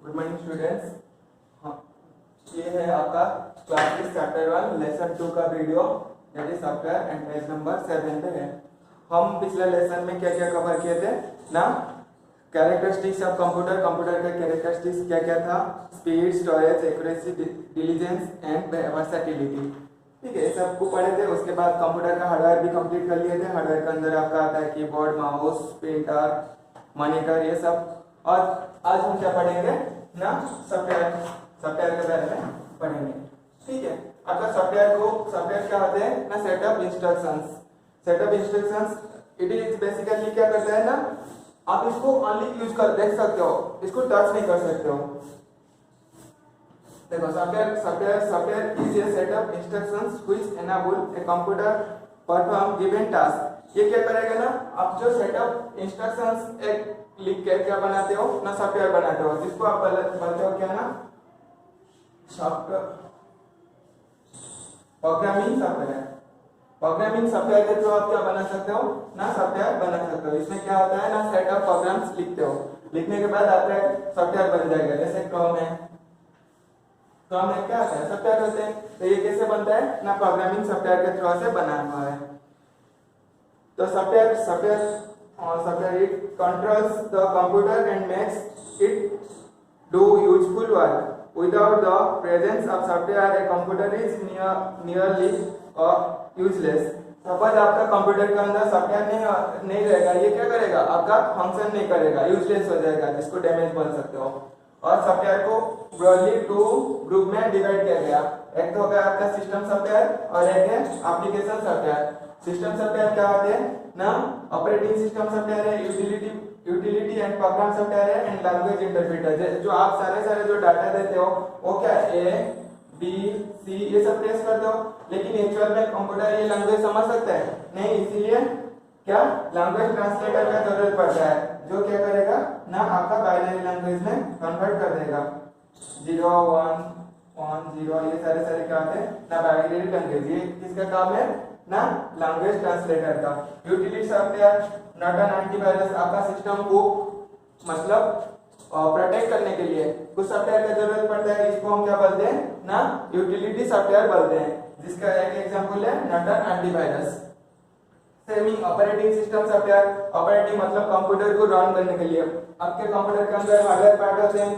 Good morning students. हाँ, ये है आपका क्लास चैप्टर 1 लेसन 2 का video, that is software and page number 7 पे है। हम पिछले लेसन में क्या क्या कवर किए थे ना, कैरेक्टरिस्टिक्स ऑफ कंप्यूटर, कंप्यूटर का कैरेक्टरिस्टिक्स क्या क्या था, speed, storage, accuracy, diligence and versatility. ठीक है, ये सब को पढ़े थे। उसके बाद कंप्यूटर का हार्डवेयर भी कंप्लीट कर लिए थे। हार्डवेयर के अंदर आपका आता है कीबोर्ड, माउस, प्रिंटर, मॉनिटर, ये सब। और आज हम क्या पढ़ेंगे ना, सॉफ्टवेयर के बारे में पढ़ेंगे। ठीक है, आपका सॉफ्टवेयर क्या होते हैं ना, setup instructions. It is basically क्या करता है ना, आप इसको ओनली यूज कर देख सकते हो, इसको टच नहीं कर सकते हो। देखो, software is a set of instructions which enable a computer perform given task. ये क्या करेगा ना, आप जो सेटअप इंस्ट्रक्शंस एक लिख के क्या बनाते हो ना, सॉफ्टवेयर बनाते हो, जिसको आप बोलते हो क्या ना, प्रोग्रामिंग सॉफ्टवेयर के थ्रू आप क्या बना सकते हो ना, सॉफ्टवेयर बना सकते हो। इसमें क्या होता है ना, सेट ऑफ प्रोग्राम्स लिखते हो, लिखने के बाद आपका सॉफ्टवेयर बन जाएगा। जैसे क्रोम है क्या होता है, सॉफ्टवेयर होते हैं। तो ये कैसे बनता है ना, प्रोग्रामिंग सॉफ्टवेयर के थ्रू से बना हुआ है। तो software it controls the computer and makes it do useful work. Without the presence of software, a computer is nearly useless. Suppose आपका कंप्यूटर के अंदर सॉफ्टवेयर नहीं रहेगा, ये क्या करेगा, आपका फंक्शन नहीं करेगा, यूजलेस हो जाएगा, जिसको डैमेज बोल सकते हो। और सॉफ्टवेयर को ब्रॉडली 2 ग्रुप में डिवाइड किया गया। एक तो हो गया आपका सिस्टम सॉफ्टवेयर और एक है एप्लीकेशन सॉफ्टवेयर। सिस्टम सॉफ्टवेयर क्या होते हैं ना, ऑपरेटिंग सिस्टम सॉफ्टवेयर है, यूटिलिटी एंड प्रोग्राम सॉफ्टवेयर है, एंड लैंग्वेज इंटरप्रेटर। जो आप सारे जो डाटा देते हो वो क्या ए बी सी ये सब प्रेस करते हो, लेकिन एक्चुअल में कंप्यूटर ये लैंग्वेज समझ सकता है नहीं, इसीलिए क्या लैंग्वेज ट्रांसलेटर का जरूरत पड़ता है, जो क्या करेगा ना, आपका बाइनरी लैंग्वेज में कन्वर्ट कर देगा। 0 1 1 0 ये सारे क्या होते हैं ना, बाइनरी लैंग्वेज। ये किसका काम है ना, लैंग्वेज ट्रांसलेटर का। Utility software not an antivirus, आपका सिस्टम को मतलब प्रोटेक्ट करने के लिए कुछ सॉफ्टवेयर का जरूरत पड़ता है, इसको हम क्या बोलते हैं ना, यूटिलिटी सॉफ्टवेयर बोलते हैं, जिसका एक एग्जांपल है not an antivirus. Semi operating system software, operating मतलब कंप्यूटर को रन करने के लिए। आपके कंप्यूटर के अंदर हार्डवेयर पार्ट होते हैं,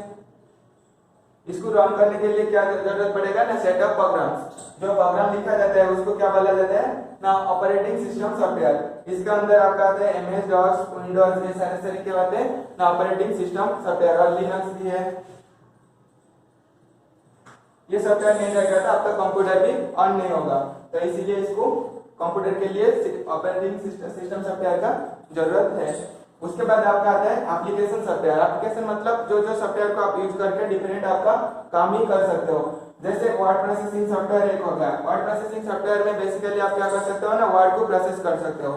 इसको रन करने के लिए क्या जरूरत पड़ेगा ना, सेट ऑफ प्रोग्राम्स। जो प्रोग्राम लिखा जाता है उसको क्या बोला जाता है ना, ऑपरेटिंग सिस्टम सॉफ्टवेयर। इसके अंदर आपका आता है एमएस डॉस, विंडोज, ये सारे क्या होते हैं ना, ऑपरेटिंग सिस्टम सॉफ्टवेयर। और लिनक्स भी है। ये सॉफ्टवेयर नहीं रहेगा तो आपका कंप्यूटर भी ऑन नहीं होगा, तो इसीलिए इसको कंप्यूटर के लिए ऑपरेटिंग सिस्टम सॉफ्टवेयर का जरूरत है। उसके बाद आपका आता है एप्लीकेशन सॉफ्टवेयर। एप्लीकेशन मतलब जो सॉफ्टवेयर को आप यूज करके डिफरेंट आपका काम ही कर सकते हो। जैसे वर्ड प्रोसेसिंग सॉफ्टवेयर एक हो गया। वर्ड प्रोसेसिंग सॉफ्टवेयर में बेसिकली आप क्या कर सकते हो ना, वर्ड को प्रोसेस कर सकते हो।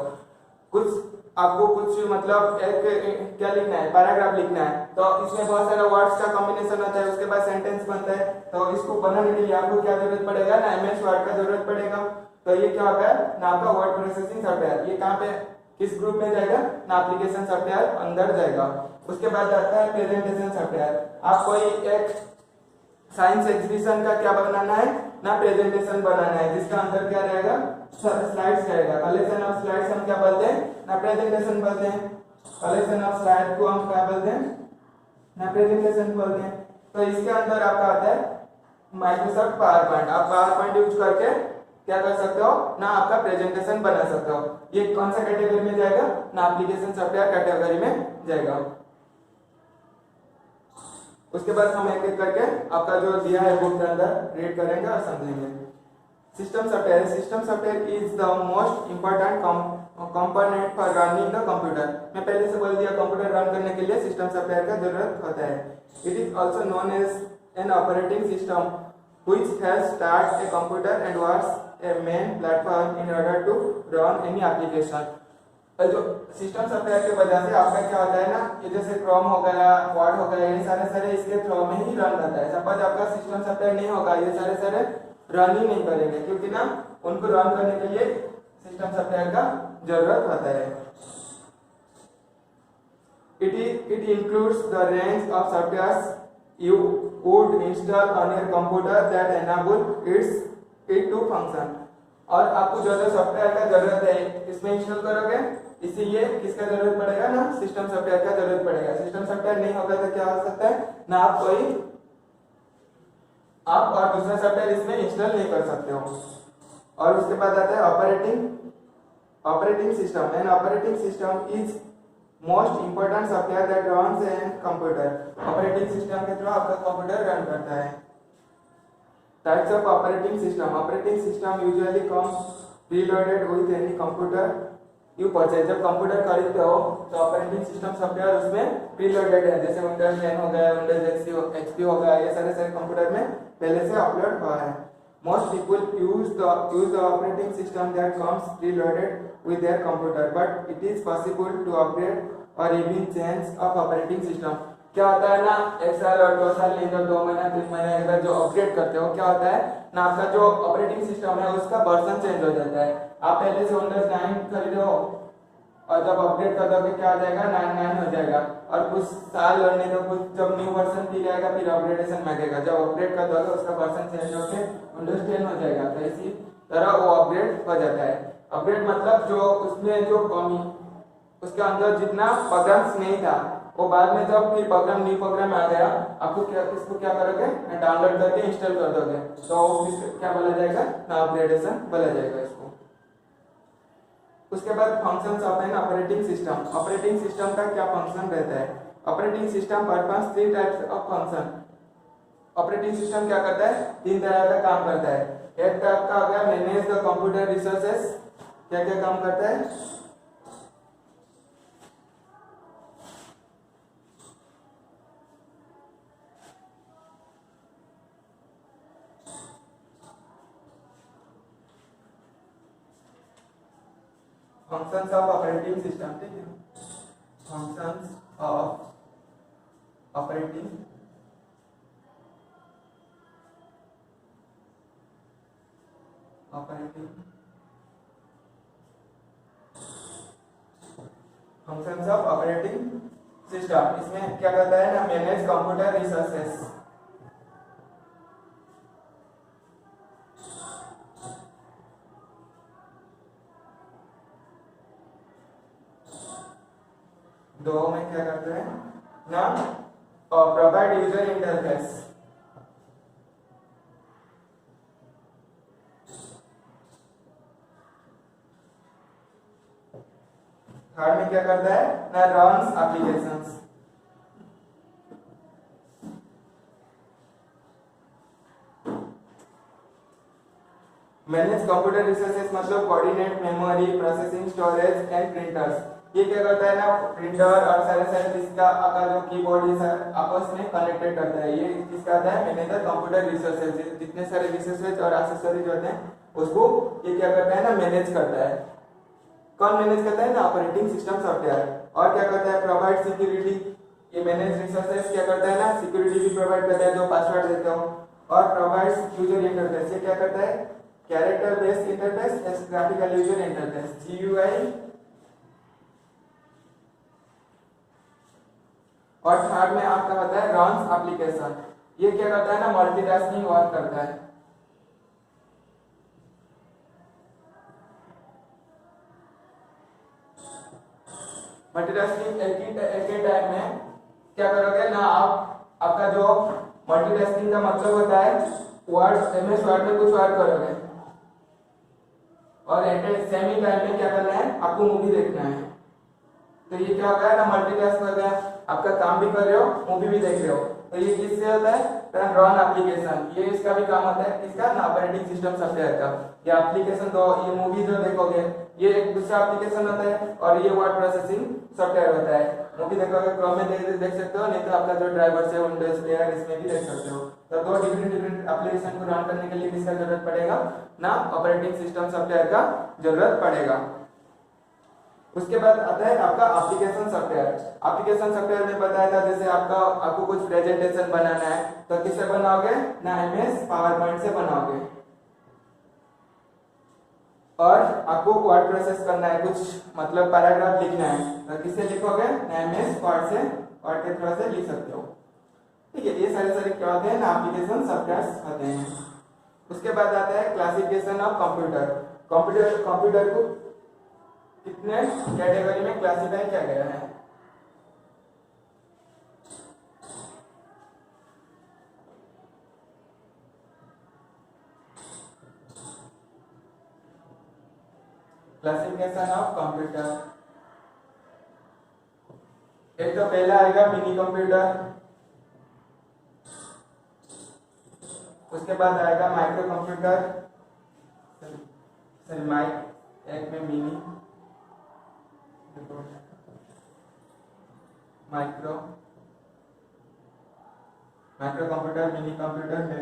आपको कुछ मतलब एक क्या लिखना है, पैराग्राफ लिखना है, तो इसमें बहुत सारा वर्ड्स का कॉम्बिनेशन होता है, उसके बाद सेंटेंस बनता है। तो इसको बनाने के लिए आपको क्या जरूरत पड़ेगा ना, एमएस वर्ड का जरूरत पड़ेगा। तो ये क्या होगा ना, आपका वर्ड प्रोसेसिंग सॉफ्टवेयर। ये कहाँ पे किस ग्रुप में जाएगा ना, एप्लीकेशन सॉफ्टवेयर अंदर जाएगा। उसके बाद आता है प्रेजेंटेशन सॉफ्टवेयर। आप कोई एक साइंस एग्जीबिशन का क्या बनाना है ना, प्रेजेंटेशन बनाना है, जिसका अंदर क्या रहेगा, स्लाइड्स रहेगा। कलेक्शन ऑफ स्लाइड्स हम क्या बोलते हैं ना, प्रेजेंटेशन बोलते हैं। कलेक्शन ऑफ स्लाइड को हम क्या बोलते हैं ना, प्रेजेंटेशन बोलते हैं। तो इसके अंदर आपका आता है माइक्रोसॉफ्ट पावर पॉइंट। आप पावर पॉइंट यूज करके क्या कर सकते हो ना, आपका प्रेजेंटेशन बना सकते हो। ये कौन सा कैटेगरी में जाएगा ना, एप्लीकेशन सॉफ्टवेयर कैटेगरी में जाएगा। उसके बाद हम एक एक करके आपका जो दिया है बुक के अंदर रीड करेंगे और समझेंगे। System software is the most important component for running the computer. मैं पहले से बोल दिया, कंप्यूटर रन करने के लिए सिस्टम सॉफ्टवेयर का जरूरत होता है। It is also known as an operating system which has started a computer and was a main platform in order to run any application। जो सिस्टम सॉफ्टवेयर की वजह से आपका क्या होता है ना, ये जैसे क्रोम हो गया, वर्ड हो गया, ये सारे इसके थ्रू में ही रन करता है। सपोज आपका सिस्टम सॉफ्टवेयर नहीं होगा, ये सारे रन ही नहीं करेंगे, क्योंकि ना उनको रन करने के लिए सिस्टम सॉफ्टवेयर का जरूरत होता है। It includes the range of softwares you would install on your computer that enable it to function। और आपको जो जो सॉफ्टवेयर का जरूरत है इसमें इंस्टॉल करोगे, इसीलिए किसका जरूरत पड़ेगा ना, सिस्टम सॉफ्टवेयर का जरूरत पड़ेगा। सिस्टम सॉफ्टवेयर नहीं होगा तो क्या हो सकता है ना, आप और दूसरा सॉफ्टवेयर इसमें इंस्टॉल नहीं कर सकते हो। और उसके बाद आता है operating system. N operating system is most important software that runs N computer. Operating system के थ्रू आपका कंप्यूटर रन करता है। Types of operating system. Operating system usually comes preloaded with any computer you purchase. जब computer खरीदते हो तो operating system software उसमें preloaded है, जैसे विंडोज 10 हो गया, विंडोज एक्सपी हो गया, ये सारे कंप्यूटर में पहले से अपलोड हुआ है। Most people use the operating system that comes preloaded with their computer, but it is possible to upgrade or even change of operating system। क्या होता है ना, एक साल और 2 साल नहीं तो 2 महीना 3 महीना एक बार जो अपग्रेड करते हो, क्या होता है ना, आपका जो ऑपरेटिंग सिस्टम है उसका वर्जन चेंज हो जाता है। आप पहले से विंडोज 9 खरीदो और जब अपडेट कर दोगे क्या हो जाएगा, 9 हो जाएगा। और कुछ साल और नहीं तो कुछ जब न्यू वर्जन फिर आएगा फिर अपग्रेडेशन मांगेगा, जब अपडेट कर दोगे उसका वर्जन चेंज होकर विंडोज 10 हो जाएगा। तो इसी तरह वो अपग्रेड हो जाता है। अपग्रेड मतलब जो उसमें जो कमी, उसके अंदर जितना प्रोग्राम्स नहीं था वो बाद में जब फिर प्रोग्राम न्यू प्रोग्राम आ गया, आपको इसको क्या करोगे डाउनलोड करके इंस्टॉल कर दोगे, तो क्या बोला जाएगा ना, अपग्रेडेशन बोला जाएगा इसको। उसके बाद functions of N operating system. Operating system का क्या फंक्शन रहता है। Operating system performs 3 types of function. Operating system क्या करता है, 3 तरह का काम करता है। एक टाइप का हो गया मैनेज द कंप्यूटर रिसोर्सेस। क्या क्या काम करता है, फंक्शंस ऑफ ऑपरेटिंग सिस्टम। ठीक है, functions of operating functions of operating system. इसमें क्या करता है ना, मैनेज कंप्यूटर रिसोर्सेस। दो में क्या करते हैं ना, प्रोवाइड यूजर इंटरफेस। थर्ड में क्या करता है ना, runs applications. Manage computer resources मतलब coordinate memory, processing, storage and printers. ये क्या करता है ना, प्रिंटर और सारे जिसका आपका जो कीबोर्ड ये आपस में कनेक्टेड करता है। ये किसका आता है, मैनेज द कंप्यूटर रिसोर्सेज। जितने सारे रिसोर्सेज और एक्सेसरीज होते हैं उसको ये क्या करता है ना, मैनेज करता है। कौन मैनेज करता है ना, ऑपरेटिंग सिस्टम सॉफ्टवेयर। और क्या करता है, प्रोवाइड सिक्योरिटी। ये मैनेज रिसोर्सेज क्या करता है ना, सिक्योरिटी भी प्रोवाइड करता है, जो पासवर्ड देते हो। और प्रोवाइड्स यूजर इंटरफेस। ये क्या करता है, character based interface, graphical user interface, GUI। और थर्ड में आपका होता है रन्स एप्लीकेशन। ये क्या करता है ना, मल्टीटास्किंग वर्क करता है। मल्टीटास्किंग एक ही टाइम में क्या करोगे ना, आपका जो मल्टीटास्किंग का मतलब होता है वर्ड, MS वर्ड में कुछ वर्क करोगे और सेम ही टाइम में क्या करना है, आपको मूवी देखना है। तो ये क्या होगा ना, मल्टीटास्क हो गया, आपका काम भी कर रहे हो मूवी भी देख रहे हो। तो ये किससे होता है, रन एप्लीकेशन। ये इसका भी काम होता है, इसका ना ऑपरेटिंग सिस्टम सॉफ्टवेयर का। ये एप्लीकेशन तो ये मूवी जो देखोगे ये एक दूसरा एप्लीकेशन होता है और ये वर्ड प्रोसेसिंग सॉफ्टवेयर होता है। मूवी देखोगे क्रोम में देख सकते हो, नहीं तो आपका जो ड्राइवर है विंडोज प्लेयर इसमें भी देख सकते हो। तो 2 डिफरेंट एप्लीकेशन को रन करने के लिए किसका जरूरत पड़ेगा ना, ऑपरेटिंग सिस्टम सॉफ्टवेयर का जरूरत पड़ेगा। उसके बाद आता है आपका एप्लीकेशन सॉफ्टवेयर। एप्लीकेशन सॉफ्टवेयर में बताया था, जैसे आपको कुछ प्रेजेंटेशन बनाना है तो किससे बनाओगे ना, MS पावरपॉइंट से बनाओगे। और आपको वर्ड प्रोसेस करना है, कुछ मतलब पैराग्राफ लिखना है तो किससे लिखोगे ना, MS वर्ड से, वर्ड के थ्रू से लिख सकते हो। ठीक है, ये सारे सारे क्या होते हैं ना, एप्लीकेशन सॉफ्टवेयर्स होते हैं। उसके बाद आता है क्लासिफिकेशन ऑफ कंप्यूटर। कंप्यूटर को कितने कैटेगरी में क्लासिफाई किया गया है। क्लासिफिकेशन ऑफ कंप्यूटर, एक तो पहला आएगा मिनी कंप्यूटर, उसके बाद आएगा माइक्रो कंप्यूटर, एक में mini, micro computer, minicomputer है।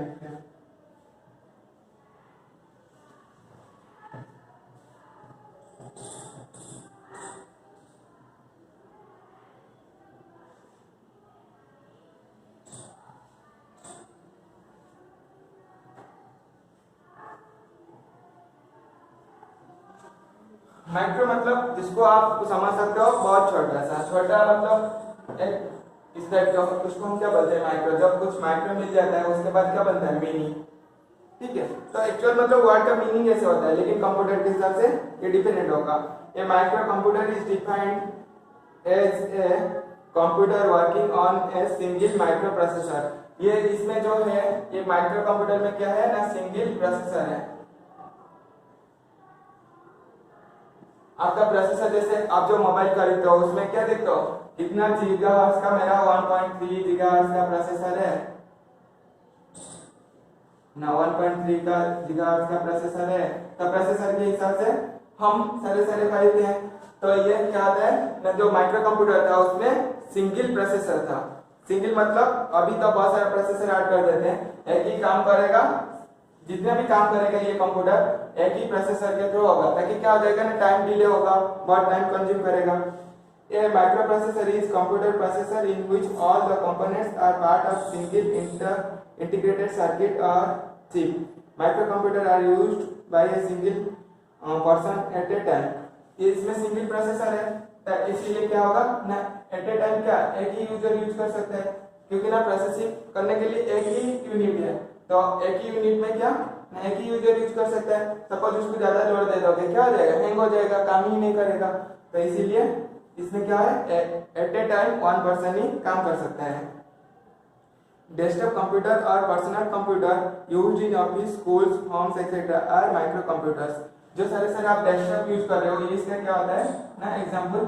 माइक्रो मतलब जिसको आप समझ सकते हो बहुत छोटा सा, छोटा मतलब एक इस टाइप का, उसको हम क्या बोलते हैं माइक्रो। जब कुछ माइक्रो मिल जाता है उसके बाद क्या बनता है, मिनी। ठीक है, तो एक्चुअल मतलब वर्ड का मीनिंग ऐसे होता है, लेकिन कंप्यूटर के हिसाब से ये डिफरेंट होगा। A microcomputer is defined as a computer working on a single microprocessor. ये इसमें जो है ये माइक्रो कंप्यूटर में क्या है ना, सिंगल प्रोसेसर है। आपका प्रोसेसर जैसे आप जो मोबाइल खरीदते हो उसमें क्या देखते हो, कितना गीगाहर्ट्ज का, मेरा 1.3 गीगाहर्ट्ज का प्रोसेसर है ना, 1.3 का गीगाहर्ट्ज का प्रोसेसर है। तो प्रोसेसर के हिसाब से हम सारे खरीदते हैं। तो ये क्या आता है ना, जो माइक्रो कंप्यूटर था उसमें सिंगल प्रोसेसर था। सिंगल मतलब अभी तो बहुत सारे प्रोसेसर ऐड कर देते हैं, एक ही काम करेगा, जितना भी काम करेगा ये कंप्यूटर एक ही प्रोसेसर के थ्रू होगा, ताकि क्या हो जाएगा ना, टाइम डिले होगा, बहुत टाइम कंज्यूम करेगा। A microprocessor is computer processor in which all the components are part of single integrated circuit or chip. Microcomputer are used by a single person at a time. इसमें single processor है, इसीलिए क्या होगा ना, eight a time क्या एक ही user use कर सकता है, क्योंकि ना प्रोसेसिंग करने के लिए एक ही यूनिट है। तो एक ही यूनिट में क्या ना, एक ही यूजर यूज कर सकता है। सपोज उसको ज्यादा लोड दे दोगे, क्या हो जाएगा, हैंग हो जाएगा, काम ही नहीं करेगा। तो इसीलिए इसमें क्या है, at a time one person ही काम कर सकता है। डेस्कटॉप कंप्यूटर और personal computer used in office, schools, homes etcetera are microcomputers. जो सारे आप डेस्कटॉप यूज कर रहे हो, इसका क्या होता है ना, एग्जाम्पल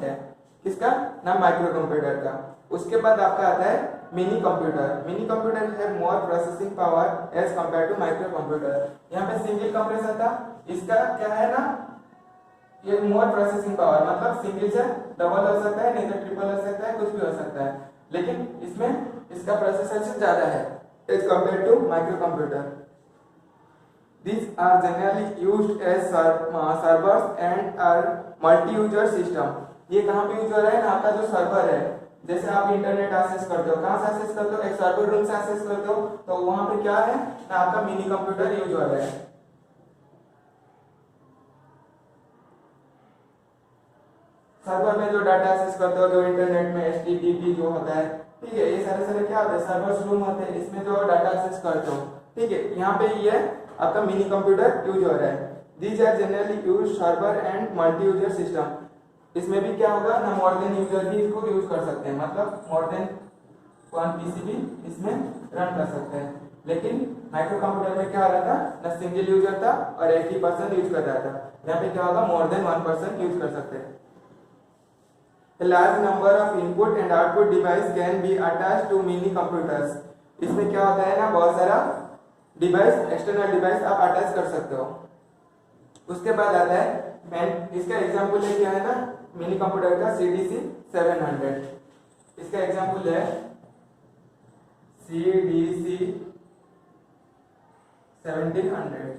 है किसका ना, माइक्रो कंप्यूटर का। उसके बाद आपका आता है मिनी कंप्यूटर। मिनी कंप्यूटर है more processing power as compare to microcomputer. यहाँ पे सिंगल कंप्रेसर था, इसका क्या है ना, ये मोर प्रोसेसिंग पावर मतलब सिंगल से डबल हो सकता है, नहीं तो ट्रिपल हो सकता है, कुछ भी हो सकता है, लेकिन इसमें इसका प्रोसेसर से ज्यादा है as compare to microcomputer. These are generally used as servers and are multi-user system। ये कहाँ पे यूज हो रहा है ना, आपका जो सर्वर है, जैसे आप इंटरनेट एक्सेस करते हो, कहाँ से एक्सेस करते हो, एक सर्वर रूम से एक्सेस करते हो, तो वहां पे क्या है ना, आपका मिनी कंप्यूटर यूज हो रहा है। सर्वर में जो डाटा एक्सेस करते हो, जो इंटरनेट में HTTP जो होता है, ठीक है, ये सारे क्या होते हैं, सर्वर रूम होते हैं, इसमें जो डाटा एक्सेस करते हो, ठीक है, यहाँ पे ये आपका मिनी कंप्यूटर यूज हो रहा है। These are generally used server and multi-user system। इसमें भी क्या होगा ना, मोर देन यूजर भी इसको यूज कर सकते हैं, मतलब मोर देन वन पीसी भी इसमें रन कर सकते हैं। लेकिन माइक्रो कंप्यूटर में क्या हो रहा था ना, सिंगल यूजर था और एक ही पर्सन यूज कर रहा था। यहाँ पे क्या होगा, more then one person use कर सकते हैं। A large number of input and output device can be attached to mini computers। इसमें क्या होता है ना, बहुत सारा डिवाइस, एक्सटर्नल डिवाइस आप अटैच कर सकते हो। उसके बाद आता है इसका एग्जांपल है क्या है ना, मिनी कंप्यूटर का CDC 700। इसका एग्जांपल है CDC 1700।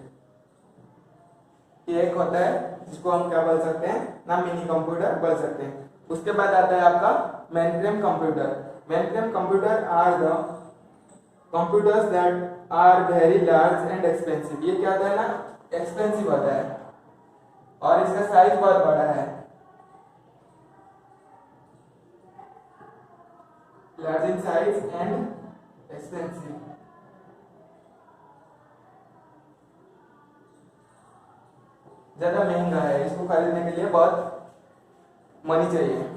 ये एक होता है जिसको हम क्या बोल सकते हैं ना, मिनी कंप्यूटर बोल सकते हैं। उसके बाद आता है आपका mainframe computer. Mainframe computer are the computers that are very large and expensive. ये क्या होता है ना, एक्सपेंसिव होता है और इसका साइज बहुत बड़ा है। large in size and expensive. ज्यादा महंगा है, इसको खरीदने के लिए बहुत मनी चाहिए.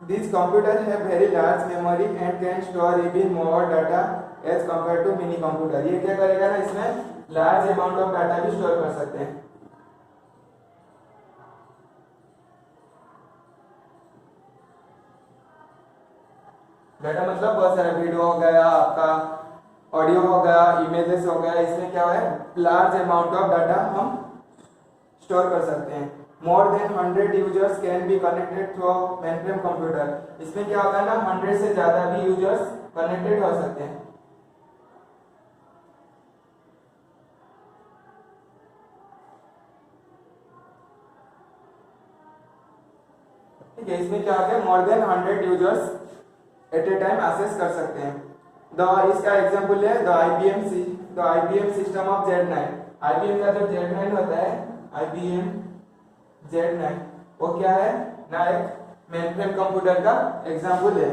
These computers have very large memory and can store even more data as compared to mini computer. ये क्या करेगा ना, इसमें लार्ज अमाउंट ऑफ डाटा भी स्टोर कर सकते हैं. डाटा मतलब बहुत सारा वीडियो हो गया, आपका ऑडियो हो गया, इमेजेस हो गया. इसमें क्या है, लार्ज अमाउंट ऑफ डाटा हम स्टोर कर सकते हैं. मोर than 100 users can be connected through mainframe computer. इसमें क्या होगा ना, 100 से ज्यादा भी यूजर्स कनेक्टेड हो सकते हैं. ठीक है, इसमें क्या होगा, more than 100 users at a time access कर सकते हैं. इसका एग्जांपल है the IBM system of Z9. IBM का जो Z9 होता है, IBM Z9, वो क्या है ना, एक मेनफ्रेम कंप्यूटर का एग्जांपल है.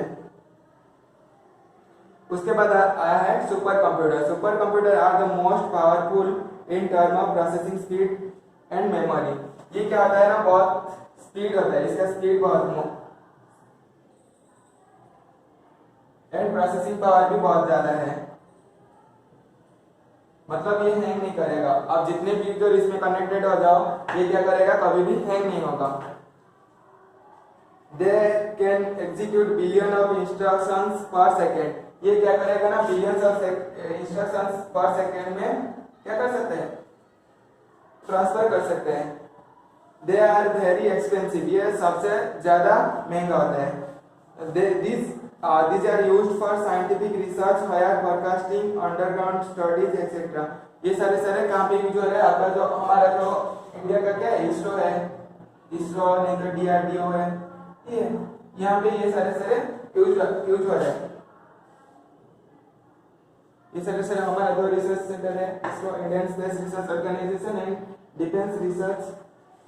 उसके बाद आया है supercomputer. Supercomputer are the most powerful in term of processing speed and memory. ये क्या होता है ना, बहुत स्पीड होता है, इसका स्पीड बहुत एंड प्रोसेसिंग पावर भी बहुत ज्यादा है. मतलब ये हैंग नहीं करेगा. आप जितने भी यूजर इसमें कनेक्टेड हो जाओ, ये क्या करेगा, कभी भी हैंग नहीं होगा. They can execute billion of instructions per second. ये क्या करेगा ना, billions of instructions per second में क्या कर सकते हैं, ट्रांसफर कर सकते हैं. They are very expensive. ये सबसे ज्यादा महंगा होता है. These are used for scientific research, fire forecasting, underground studies, etc. ये सारे कहाँ पे यूज हो रहे हैं. आपका जो हमारा जो इंडिया का क्या है, इसरो है, इसरो नहीं तो DRDO है, ठीक है, यहाँ पे ये सारे यूज हो रहे हैं. ये सारे हमारा जो रिसर्च सेंटर है, ISRO Indian space research organisation and defence research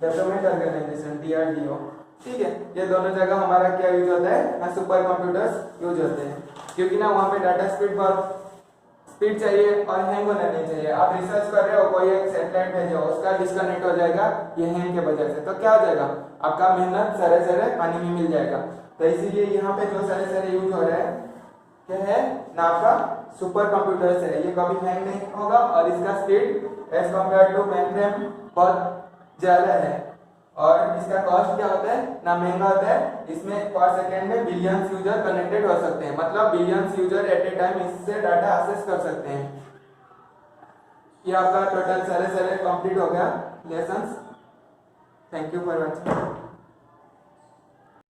development organisation DRDO. ठीक है, ये दोनों जगह हमारा क्या यूज होता है ना, सुपर कंप्यूटर्स यूज होते हैं. क्योंकि ना वहाँ पे डाटा स्पीड चाहिए और हैंग होना नहीं चाहिए. आप रिसर्च कर रहे हो, कोई एक सैटेलाइट भेजो, उसका डिस्कनेक्ट हो जाएगा ये हैंग के वजह से, तो क्या हो जाएगा, आपका मेहनत सारे पानी में मिल जाएगा. तो इसीलिए यहाँ पे जो सारे यूज हो रहा है क्या है ना, आपका सुपर कंप्यूटर्स है. ये कभी हैंग नहीं होगा और इसका speed as compare to mainframe बहुत ज्यादा है. और इसका कॉस्ट क्या होता है ना, महंगा होता है. इसमें पर सेकेंड में बिलियंस यूजर कनेक्टेड हो सकते हैं. मतलब billions user eight a time इससे डाटा एक्सेस कर सकते हैं. ये आपका टोटल सारे कंप्लीट हो गया lessons. Thank you for watching.